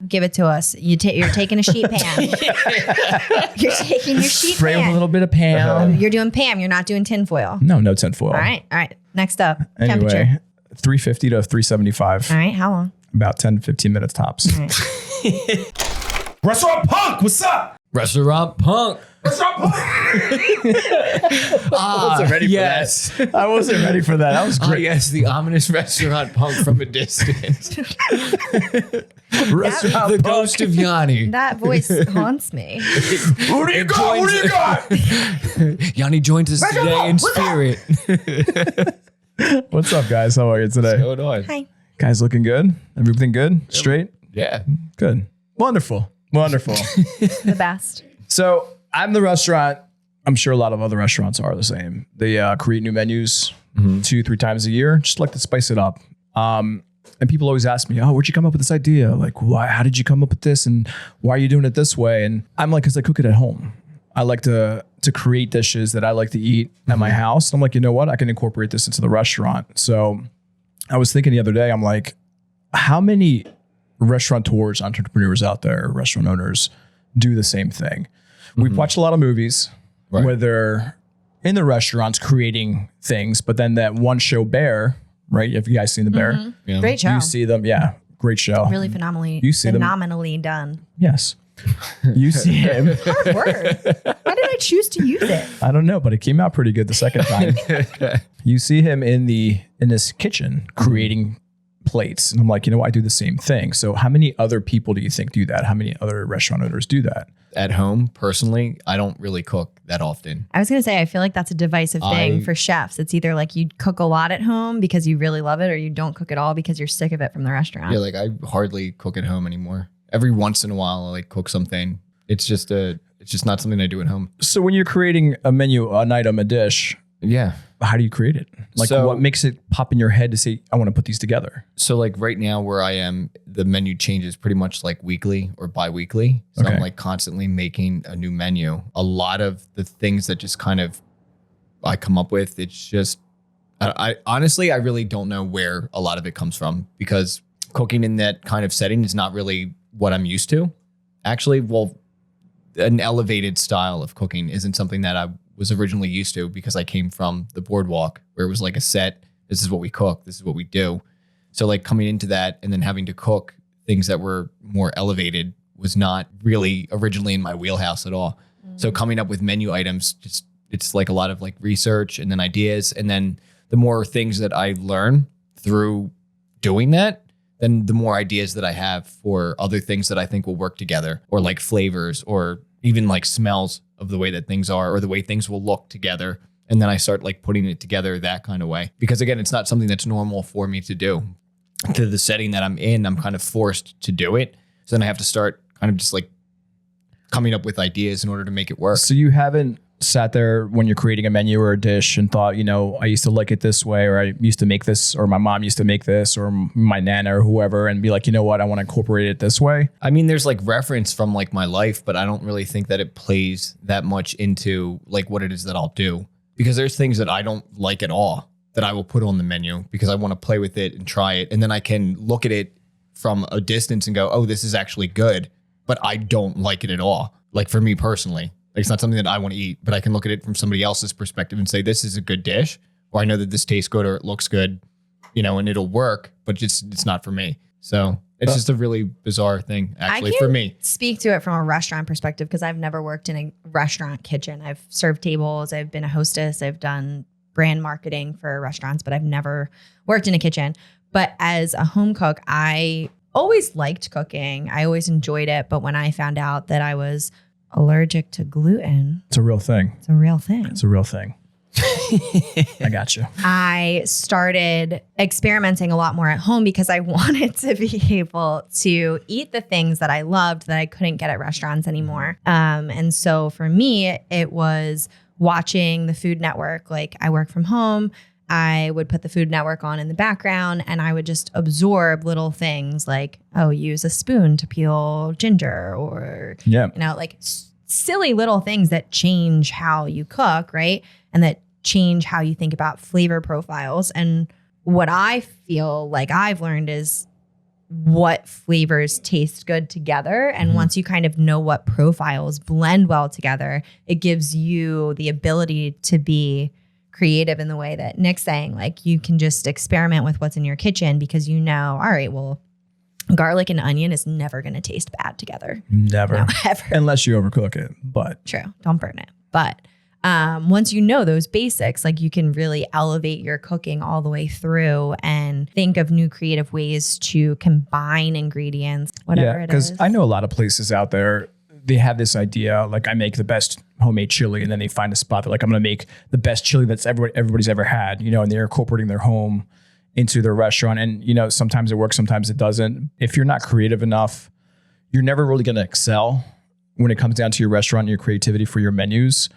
give it to us. You're taking a sheet pan. You're taking your sheet Spray pan. with a little bit of Pam. You're doing Pam. You're not doing tinfoil. No tinfoil. All right. Next up, Anyway, temperature. 350 to 375. All right. How long? About 10 to 15 minutes tops. All right. Restaurant Punk, what's up? Restaurant Punk. Restaurant Punk. I wasn't ready for that. I wasn't ready for that. That was great. Yes, the ominous Restaurant Punk from a distance. The ghost of Yanni. That voice haunts me. What do you got? What do you got? Yanni joins us today in spirit. What's up, guys? How are you today? What's going on? Hi. Guys looking good? Everything good? Straight? Yeah. Good. Wonderful. The best. So I'm the restaurant. I'm sure a lot of other restaurants are the same. They create new menus 2-3 times a year. Just like to spice it up. And people always ask me, oh, where'd you come up with this idea? Like, why? How did you come up with this? And why are you doing it this way? And I'm like, because I cook it at home. I like to create dishes that I like to eat at my house. I'm like, you know what? I can incorporate this into the restaurant. So I was thinking the other day, I'm like, how many restaurateurs, entrepreneurs out there, restaurant owners do the same thing? We've watched a lot of movies where they're in the restaurants creating things, but then that one show Bear, right? Have you guys seen The Bear? Yeah. Great show. You see them. Yeah. Great show. Really phenomenally. You see them. phenomenally done. Yes. You see him. Hard word. Why did I choose to use it? I don't know, but it came out pretty good the second time. You see him in this kitchen creating plates. And I'm like, you know, I do the same thing. So how many other people do you think do that? How many other restaurant owners do that? At home, personally, I don't really cook that often. I was going to say, I feel like that's a divisive thing for chefs. It's either like you cook a lot at home because you really love it, or you don't cook at all because you're sick of it from the restaurant. Yeah, like I hardly cook at home anymore. Every once in a while, I like cook something. It's just not something I do at home. So when you're creating a menu, an item, a dish, Yeah. how do you create it? Like So- what makes it pop in your head to say, I want to put these together? So like right now where I am, the menu changes pretty much like weekly or bi-weekly. So Okay. I'm like constantly making a new menu. A lot of the things that just kind of I come up with, it's just, I honestly, I really don't know where a lot of it comes from, because cooking in that kind of setting is not really what I'm used to. Actually, well, an elevated style of cooking isn't something that I was originally used to, because I came from the boardwalk where it was like a set. This is what we cook. This is what we do. So like coming into that and then having to cook things that were more elevated was not really originally in my wheelhouse at all. So coming up with menu items, just it's like a lot of like research and then ideas. And then the more things that I learn through doing that, then the more ideas that I have for other things that I think will work together, or like flavors, or even like smells of the way that things are, or the way things will look together. And then I start like putting it together that kind of way. Because again, it's not something that's normal for me to do. To the setting that I'm in, I'm kind of forced to do it. So then I have to start kind of just like coming up with ideas in order to make it work. So you haven't sat there when you're creating a menu or a dish and thought, you know, I used to like it this way, or I used to make this, or my mom used to make this, or my nana or whoever, and be like, you know what, I want to incorporate it this way. I mean, there's like reference from like my life, but I don't really think that it plays that much into like what it is that I'll do, because there's things that I don't like at all that I will put on the menu because I want to play with it and try it. And then I can look at it from a distance and go, oh, this is actually good, but I don't like it at all. Like for me personally, like it's not something that I want to eat, but I can look at it from somebody else's perspective and say, this is a good dish, or I know that this tastes good or it looks good, you know, and it'll work, but just it's not for me. So it's just a really bizarre thing, actually, for me. Speak to it from a restaurant perspective, because I've never worked in a restaurant kitchen. I've served tables. I've been a hostess. I've done brand marketing for restaurants, but I've never worked in a kitchen. But as a home cook, I always liked cooking. I always enjoyed it. But when I found out that I was allergic to gluten, It's a real thing. it's a real thing. It's a real thing. I got you. I started experimenting a lot more at home because I wanted to be able to eat the things that I loved that I couldn't get at restaurants anymore. And so for me, it was watching the Food Network. Like I work from home. I would put the Food Network on in the background and I would just absorb little things like, oh, use a spoon to peel ginger, or, Yeah. you know, like silly little things that change how you cook, right? And that change how you think about flavor profiles. And what I feel like I've learned is what flavors taste good together. And once you kind of know what profiles blend well together, it gives you the ability to be creative in the way that Nick's saying. Like, you can just experiment with what's in your kitchen because you know, all right, well, garlic and onion is never going to taste bad together. Never. No, ever. Unless you overcook it. But True. Don't burn it. But once you know those basics, like, you can really elevate your cooking all the way through and think of new creative ways to combine ingredients, whatever it is. because I know a lot of places out there, they have this idea, like, I make the best homemade chili, and then they find a spot that, like, I'm going to make the best chili that's everybody's ever had, you know, and they're incorporating their home into their restaurant. And, you know, sometimes it works, sometimes it doesn't. If you're not creative enough, you're never really going to excel when it comes down to your restaurant and your creativity for your menus.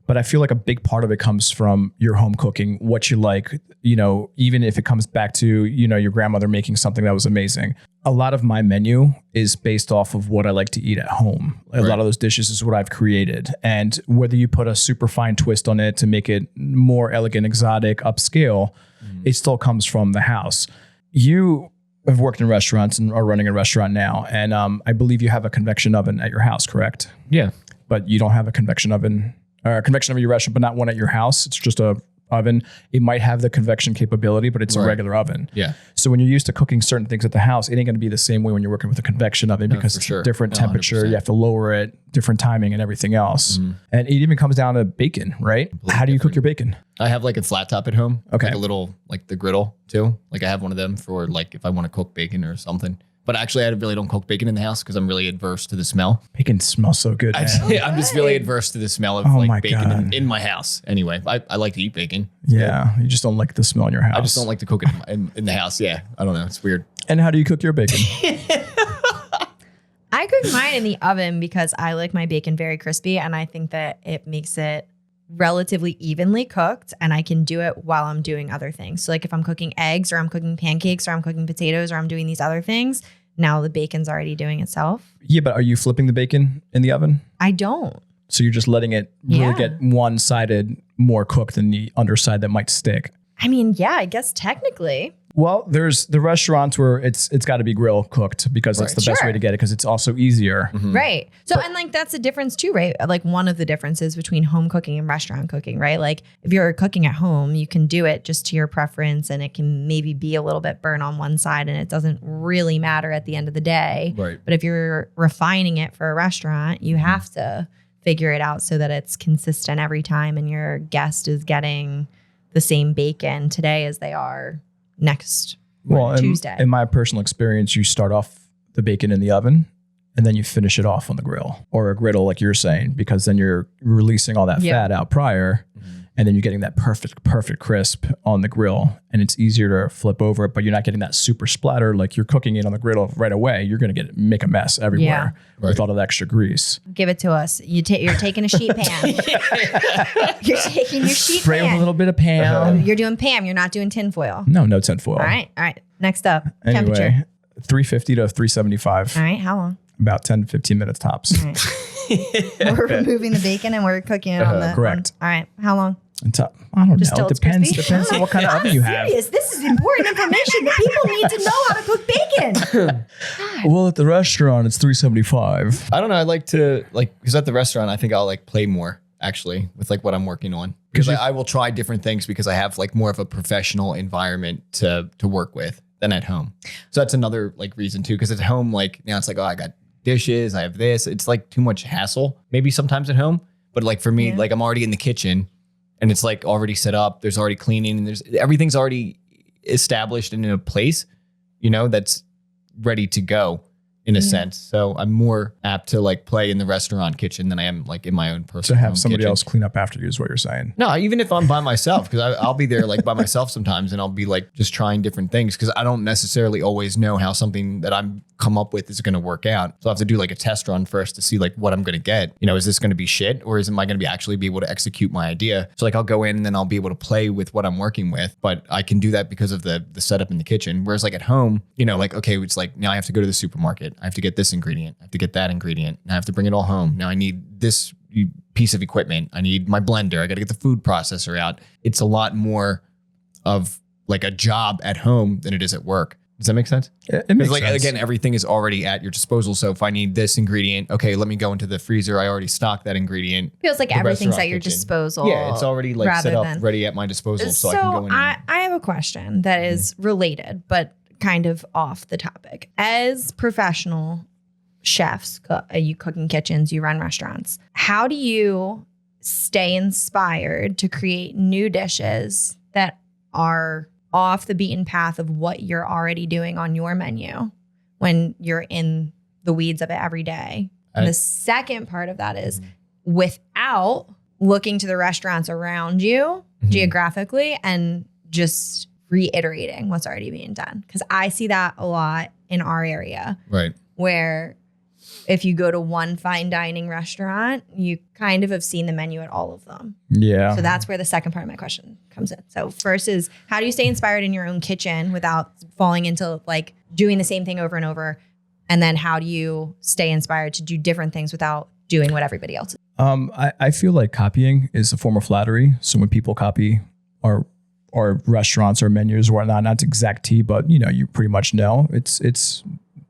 But I feel like a big part of it comes from your home cooking, what you like, you know, even if it comes back to, you know, your grandmother making something that was amazing. A lot of my menu is based off of what I like to eat at home. A lot of those dishes is what I've created. And whether you put a super fine twist on it to make it more elegant, exotic, upscale, it still comes from the house. You have worked in restaurants and are running a restaurant now. And I believe you have a convection oven at your house, correct? Yeah. But you don't have a convection oven, or a convection oven at your restaurant, but not one at your house. It's just a oven. It might have the convection capability, but it's a regular oven. Yeah. So when you're used to cooking certain things at the house, it ain't going to be the same way when you're working with a convection oven, because it's different temperature. 100%. You have to lower it, different timing and everything else. And it even comes down to bacon, right? How do you cook your bacon? I have like a flat top at home. Okay. Like a little, like the griddle too. Like I have one of them for like if I want to cook bacon or something. But actually, I really don't cook bacon in the house because I'm really adverse to the smell. Bacon smells so good, man. I'm just really adverse to the smell of like bacon in my house. Anyway, I like to eat bacon. Yeah, you just don't like the smell in your house. I just don't like to cook it in the house. Yeah, I don't know. It's weird. And how do you cook your bacon? I cook mine in the oven because I like my bacon very crispy, and I think that it makes it relatively evenly cooked, and I can do it while I'm doing other things. So like if I'm cooking eggs or I'm cooking pancakes or I'm cooking potatoes or I'm doing these other things, now the bacon's already doing itself. Yeah, but are you flipping the bacon in the oven? I don't. So you're just letting it really get one-sided more cooked than the underside that might stick. I mean, yeah, I guess technically. Well, there's the restaurants where it's got to be grill cooked because that's the best way to get it, because it's also easier. Right. So, and like that's the difference too, right? Like one of the differences between home cooking and restaurant cooking, right? Like if you're cooking at home, you can do it just to your preference, and it can maybe be a little bit burnt on one side and it doesn't really matter at the end of the day. Right. But if you're refining it for a restaurant, you have to figure it out so that it's consistent every time and your guest is getting the same bacon today as they are next Tuesday. In my personal experience, you start off the bacon in the oven and then you finish it off on the grill or a griddle, like you're saying, because then you're releasing all that fat out prior, and then you're getting that perfect crisp on the grill, and it's easier to flip over it, but you're not getting that super splatter like you're cooking it on the griddle right away. You're going to make a mess everywhere with all that extra grease. Give it to us. You're taking a sheet pan. You're taking your sheet Spray pan. with a little bit of Pam. You're doing Pam. You're not doing tinfoil. No tinfoil. All right. Next up, anyway, temperature. 350 to 375. All right. How long? About 10, 15 minutes tops. All right. We're removing the bacon and we're cooking it on the... correct. All right. How long? I don't know. It Depends on what kind of oven you have. Serious. This is important information. The people need to know how to cook bacon. Well, at the restaurant, it's 375. I don't know. I like to because at the restaurant, I think I'll like play more actually with like what I'm working on, because I will try different things because I have like more of a professional environment to work with than at home. So that's another like reason too. Because at home, like now it's like, oh, I got dishes, I have this. It's like too much hassle maybe sometimes at home. But like for me, like I'm already in the kitchen and it's like already set up. There's already cleaning and everything's already established and in a place, you know, that's ready to go in a sense. So I'm more apt to like play in the restaurant kitchen than I am like in my own personal To have somebody kitchen. else clean up after you is what you're saying. No, even if I'm by myself, because I'll be there like by myself sometimes and I'll be like just trying different things because I don't necessarily always know how something that I'm come up with is going to work out. So I have to do like a test run first to see like what I'm going to get. You know, is this going to be shit or am I going to be actually be able to execute my idea? So like I'll go in and then I'll be able to play with what I'm working with, but I can do that because of the setup in the kitchen. Whereas like at home, you know, like, okay, it's like now I have to go to the supermarket. I have to get this ingredient. I have to get that ingredient. Now I have to bring it all home. Now I need this piece of equipment. I need my blender. I got to get the food processor out. It's a lot more of like a job at home than it is at work. Does that make sense? It makes like, sense. again, everything is already at your disposal. So if I need this ingredient, okay, let me go into the freezer. I already stocked that ingredient. Feels like The everything's restaurant at your kitchen. disposal. Yeah, it's already like set up, ready at my disposal. So I can go in. I have a question that is related, but kind of off the topic. As professional chefs, you cook in kitchens, you run restaurants. How do you stay inspired to create new dishes that are off the beaten path of what you're already doing on your menu when you're in the weeds of it every day? And the second part of that is without looking to the restaurants around you geographically and just reiterating what's already being done. Because I see that a lot in our area. Right. Where if you go to one fine dining restaurant, you kind of have seen the menu at all of them. Yeah. So that's where the second part of my question comes in. So first is, how do you stay inspired in your own kitchen without falling into like doing the same thing over and over? And then how do you stay inspired to do different things without doing what everybody else is? I feel like copying is a form of flattery. So when people copy our restaurants or menus or whatnot, not exact tea, but you pretty much know it's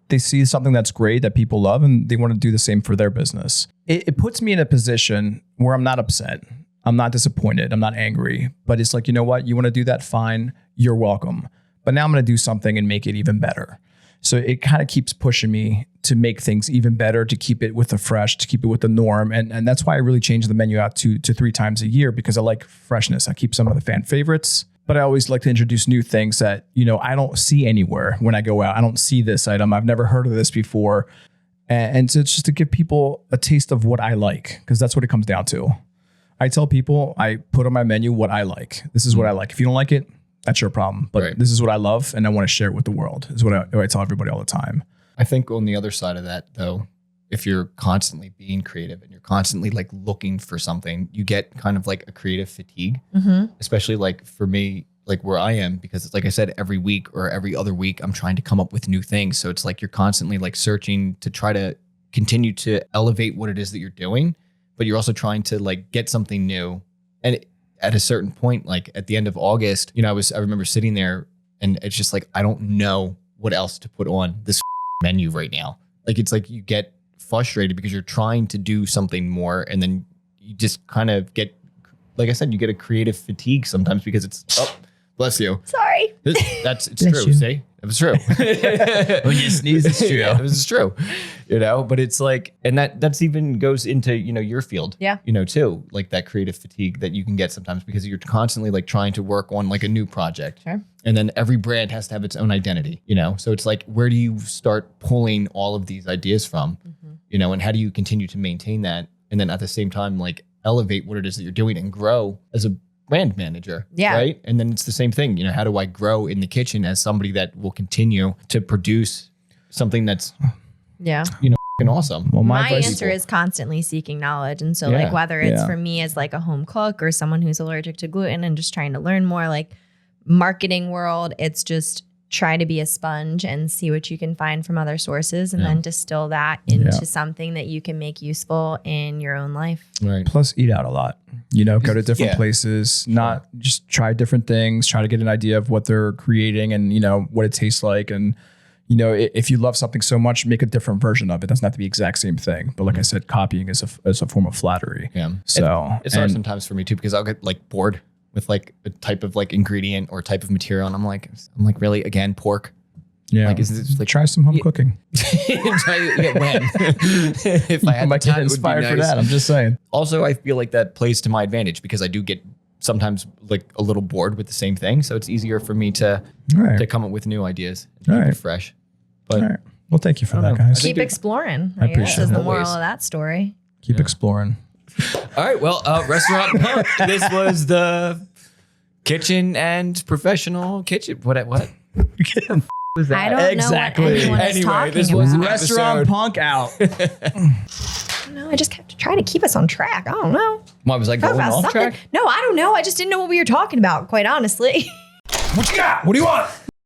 they see something that's great that people love and they want to do the same for their business. It puts me in a position where I'm not upset. I'm not disappointed. I'm not angry, but it's like, you know what? You want to do that? Fine. You're welcome. But now I'm going to do something and make it even better. So it kind of keeps pushing me to make things even better, to keep it with the fresh, to keep it with the norm. And that's why I really change the menu out to 3 times a year, because I like freshness. I keep some of the fan favorites, but I always like to introduce new things that, I don't see anywhere when I go out. I don't see this item. I've never heard of this before. And so it's just to give people a taste of what I like, because that's what it comes down to. I tell people, I put on my menu what I like. This is what I like. If you don't like it, that's your problem. But This is what I love, and I want to share it with the world, is what I tell everybody all the time. I think on the other side of that, though, if you're constantly being creative and you're constantly like looking for something, you get kind of like a creative fatigue, especially like for me, like where I am, because it's like I said, every week or every other week, I'm trying to come up with new things. So it's like you're constantly like searching to try to continue to elevate what it is that you're doing, but you're also trying to like get something new. And at a certain point, like at the end of August, I remember sitting there and it's just like, I don't know what else to put on this menu right now. Like, it's like you get frustrated because you're trying to do something more, and then you just kind of get, like I said, you get a creative fatigue sometimes because it's, oh, bless you. Sorry. It's Bless true. you. See, it was true. When you sneeze, it's true. Yeah, it was true. But it's like, and that's even goes into, your field, too, like that creative fatigue that you can get sometimes because you're constantly like trying to work on like a new project. Sure. And then every brand has to have its own identity, so it's like, where do you start pulling all of these ideas from, and how do you continue to maintain that? And then at the same time, like elevate what it is that you're doing and grow as a brand manager. Yeah. Right. And then it's the same thing. How do I grow in the kitchen as somebody that will continue to produce something that's, f***ing awesome? Well, My advice answer is constantly seeking knowledge. And so Yeah. like whether it's Yeah. for me as like a home cook or someone who's allergic to gluten and just trying to learn more, like marketing world, it's just try to be a sponge and see what you can find from other sources and then distill that into something that you can make useful in your own life. Right. Plus, eat out a lot. Go to different Yeah. places, not just try different things, try to get an idea of what they're creating and, what it tastes like. And, if you love something so much, make a different version of it. It doesn't have to be the exact same thing. But like I said, copying is a form of flattery. Yeah. So It's hard sometimes for me too, because I'll get like bored with like a type of like ingredient or type of material. And I'm like, really, again, pork? yeah, Like, is this like, try some home cooking. when? If I had might the time, get it would be inspired for nice. that. I'm just saying. Also, I feel like that plays to my advantage because I do get sometimes like a little bored with the same thing. So it's easier for me to All right. come up with new ideas and All keep right. it fresh. But All right. Well, thank you for I that, don't know. guys. Keep exploring. I appreciate guess is the it. moral Always. of that story. Keep exploring. all right, well, Restaurant Punk. This was the kitchen and professional kitchen. What? Was that? I don't Exactly. know what anyone is Anyway, talking this was about. an Restaurant episode. Punk out. No, I just kept trying to keep us on track. I don't know. Why was I Talk going about off something. track? No, I don't know. I just didn't know what we were talking about, quite honestly. What you got? What do you want?